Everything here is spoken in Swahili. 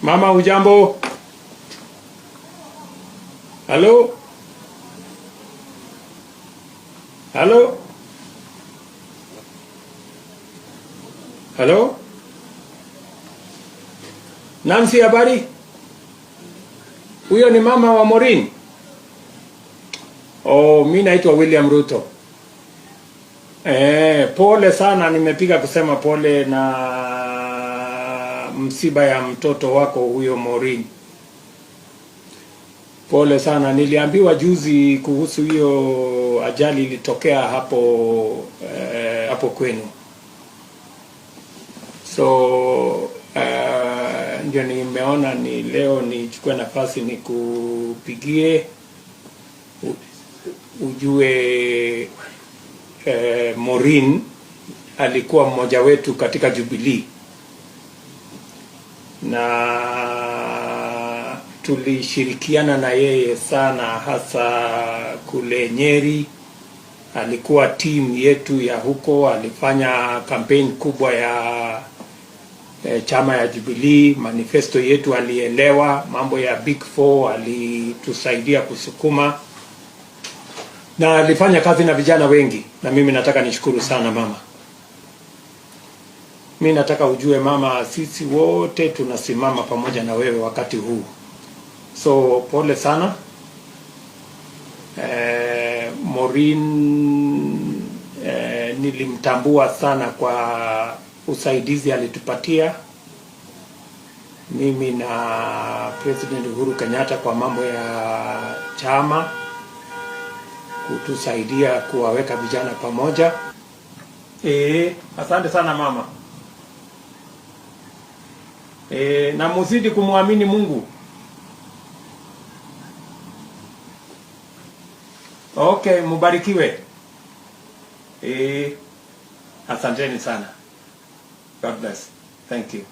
Mama ujambo? Halo? Halo? Halo? Nancy, habari? Huyo ni mama wa Maureen? Oh, mimi naitwa William Ruto. Pole sana, nimepiga kusema pole na msiba ya mtoto wako huyo Maureen. Pole sana, niliambiwa juzi kuhusu hiyo ajali ilitokea hapo kwenu. So ndio nimeona ni leo nichukue nafasi nikupigie ujue Maureen alikuwa mmoja wetu katika Jubilee na tulishirikiana na yeye sana, hasa kule Nyeri. Alikuwa team yetu ya huko, alifanya campaign kubwa ya chama ya Jubilee. Manifesto yetu alielewa, mambo ya Big Four alitusaidia kusukuma, na alifanya kazi na vijana wengi, na mimi nataka nishukuru sana mama. Mimi nataka ujue mama, sisi wote tunasimama pamoja na wewe wakati huu. So pole sana. Maureen nilimtambua sana kwa usaidizi alitupatia mimi na President Uhuru Kenyatta kwa mambo ya chama, kutusaidia kuwaweka vijana pamoja. Asante sana mama. Na muzidi kumwamini Mungu. Okay, mubarikiwe. Asanteni sana. God bless. Thank you.